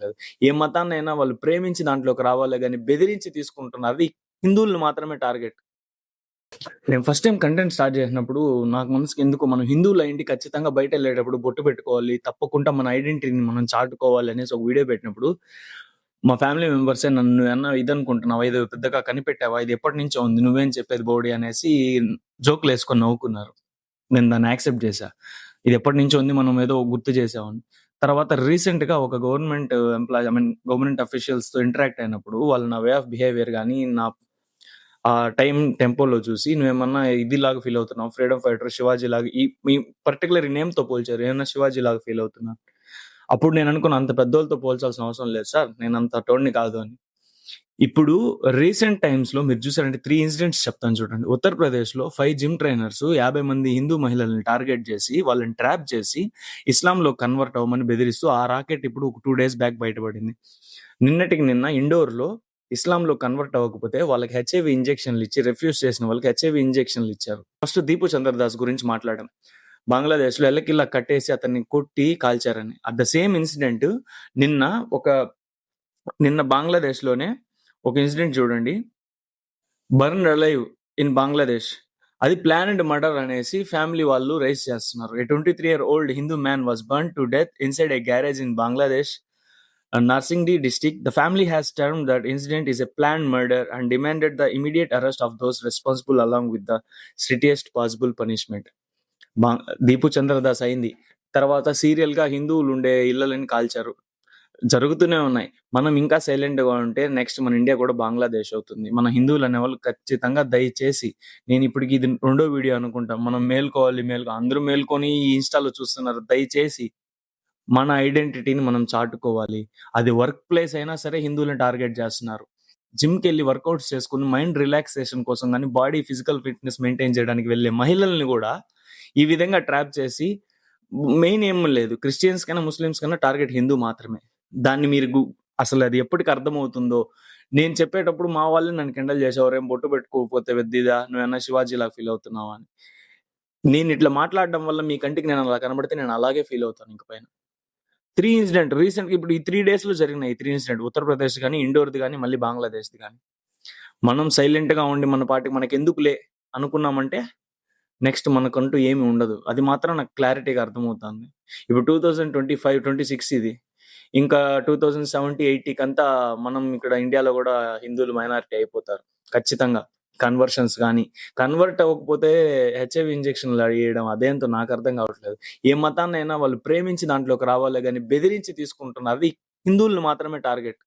కావట్లేదు. ఏ మతాన్నైనా వాళ్ళు ప్రేమించి దాంట్లోకి రావాలే గాని బెదిరించి తీసుకుంటున్నారు. అది హిందువుల్ని మాత్రమే టార్గెట్. నేను ఫస్ట్ టైమ్ కంటెంట్ స్టార్ట్ చేసినప్పుడు నాకు మనసుకి ఎందుకో మనం హిందువులయ్యుండి ఖచ్చితంగా బయటెళ్ళేటప్పుడు బొట్టు పెట్టుకోవాలి. తప్పకుండా మన ఐడెంటిటీని మనం చాటుకోవాలి అనేసి ఒక వీడియో పెట్టినప్పుడు మా ఫ్యామిలీ మెంబర్సే నన్ను "నువ్వేమన్నా ఇదనుకుంటున్నావా? ఇది పెద్దగా కనిపెట్టావా? ఇది ఎప్పటినుంచో ఉంది. నువ్వేం చెప్పేది బోడి" అనేసి జోకులేసుకొని నవ్వుకున్నారు. నేను దాన్ని యాక్సెప్ట్ చేశా. ఇది ఎప్పటినుంచో ఉంది. మనం ఏదో గుర్తు చేసామని. తర్వాత రీసెంట్‌గా ఒక గవర్నమెంట్ గవర్నమెంట్ అఫీషియల్స్‌తో ఇంటరాక్ట్ అయినప్పుడు వాళ్ళు నా వే ఆఫ్ బిహేవియర్ గాని, నా టైమ్ టెంపోలో చూసి "నువ్వేమన్నా ఇదిలాగా ఫీల్ అవుతున్నావా? ఫ్రీడమ్ ఫైటర్ శివాజీ లాగా" ఈ పర్టిక్యులర్ నేమ్‌తో పోల్చారు. "ఏమన్నా శివాజీ లాగా ఫీల్ అవుతున్నా?" అప్పుడు నేను అనుకున్నా అంత పెద్దోళ్ళతో పోల్చాల్సిన అవసరం లేదు సార్. నేను అంత టోడిని కాదు అని. ఇప్పుడు రీసెంట్ టైమ్స్‌లో మీరు చూసారంటే 3 ఇన్సిడెంట్స్ చెప్తాను చూడండి. ఉత్తరప్రదేశ్‌లో 5 జిమ్ ట్రైనర్స్ 50 మంది హిందూ మహిళల్ని టార్గెట్ చేసి, వాళ్ళని ట్రాప్ చేసి, ఇస్లాంలో కన్వర్ట్ అవ్వమని బెదిరిస్తూ ఆ రాకెట్ ఇప్పుడు ఒక 2 డేస్ బ్యాక్ బయటపడింది. నిన్నటికి నిన్న ఇండోర్‌లో ఇస్లాంలో కన్వర్ట్ అవ్వకపోతే వాళ్ళకి హెచ్ఐవీ ఇంజెక్షన్‌లు ఇచ్చి రిఫ్యూజ్ చేసిన వాళ్ళకి హెచ్ఐవీ ఇంజెక్షన్‌లు ఇచ్చారు. ఫస్ట్ దీపు చంద్రదాస్ గురించి మాట్లాడాం. బంగ్లాదేశ్‌లో ఎల్లకిలా కట్టేసి అతన్ని కొట్టి కాల్చారని. అట్ ద సేమ్ ఇన్సిడెంట్ నిన్న ఒక నిన్న బంగ్లాదేశ్‌లోనే ఒక ఇన్సిడెంట్ చూడండి. Burned alive in Bangladesh. అది ప్లాన్డ్ మర్డర్ అనేసి ఫ్యామిలీ వాళ్ళు రైజ్ చేస్తున్నారు. ఏ 23-year-old Hindu man was burned to death inside A garage in Bangladesh, Narsingi district. The family has termed that incident is a planned murder and demanded the immediate arrest of those responsible along with the strictest possible punishment. Deepu Chandradas అయింది. తర్వాత సీరియల్‌గా హిందువులు ఉండే ఇళ్లలని కాల్చారు. జరుగుతూనే ఉన్నాయి. మనం ఇంకా సైలెంట్‌గా ఉంటే నెక్స్ట్ మన ఇండియా కూడా బంగ్లాదేశ్ అవుతుంది. మన హిందువులు అనేవాళ్ళు ఖచ్చితంగా దయచేసి నేను ఇప్పటికి ఇది రెండో వీడియో అనుకుంటా. మనం మేల్కోవాలి అందరూ మేల్కొని ఈ ఇన్‌స్టాలో చూస్తున్నారు. దయచేసి మన ఐడెంటిటీని మనం చాటుకోవాలి. అది వర్క్ ప్లేస్ అయినా సరే హిందువులను టార్గెట్ చేస్తున్నారు. జిమ్‌కెళ్ళి వర్కౌట్స్ చేసుకొని మైండ్ రిలాక్సేషన్ కోసం గాని, బాడీ ఫిజికల్ ఫిట్‌నెస్ మెయింటైన్ చేయడానికి వెళ్ళే మహిళల్ని కూడా ఈ విధంగా ట్రాప్ చేసి మెయిన్ ఏం లేదు. క్రిస్టియన్స్ కన్నా, ముస్లిమ్స్ కన్నా టార్గెట్ హిందూ మాత్రమే. దాన్ని మీరు అసలు అది ఎప్పటికి అర్థమవుతుందో, నేను చెప్పేటప్పుడు మా వాళ్ళే నన్ను కిండల్ చేసేవారు. "ఏం బొట్టు పెట్టుకోకపోతే వెద్దిదా? నువ్వేమన్నా శివాజీలాగా ఫీల్ అవుతున్నావా" అని. నేను ఇట్లా మాట్లాడడం వల్ల మీ కంటికి నేను అలా కనబడితే నేను అలాగే ఫీల్ అవుతాను ఇంక పైన. 3 ఇన్సిడెంట్ రీసెంట్‌గా ఇప్పుడు ఈ 3 డేస్‌లో జరిగినాయి ఈ 3 ఇన్సిడెంట్. ఉత్తరప్రదేశ్ గాని, ఇండోర్‌ది గాని, మళ్ళీ బంగ్లాదేశ్‌ది గాని. మనం సైలెంట్‌గా ఉండి మన పాటికి మనకెందుకులే అనుకున్నామంటే నెక్స్ట్ మనకంటూ ఏమి ఉండదు. అది మాత్రం నాకు క్లారిటీగా అర్థమవుతాంది. ఇప్పుడు 2025, 26 ఇది. ఇంకా 2070, 80 కంతా మనం ఇక్కడ ఇండియాలో గూడా హిందువులు మైనారిటీ అయిపోతారు. ఖచ్చితంగా. కన్వర్షన్స్ గాని, కన్వర్ట్ అవ్వకపోతే హెచ్ఐవీ ఇంజెక్షన్‌లు ఎయడం అదేంటో నాకు అర్థం కావట్లేదు. ఏ మతాన్నైనా వాళ్ళు ప్రేమించి దాంట్లోకి రావాలే గాని బెదిరించి తీసుకుంటున్నారు. అది హిందువుల్ని మాత్రమే టార్గెట్.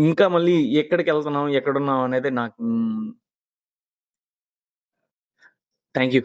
ఇంకా మళ్ళీ ఎక్కడికెళ్తున్నాం, ఎక్కడున్నాం అనేది నాకు థాంక్ యూ.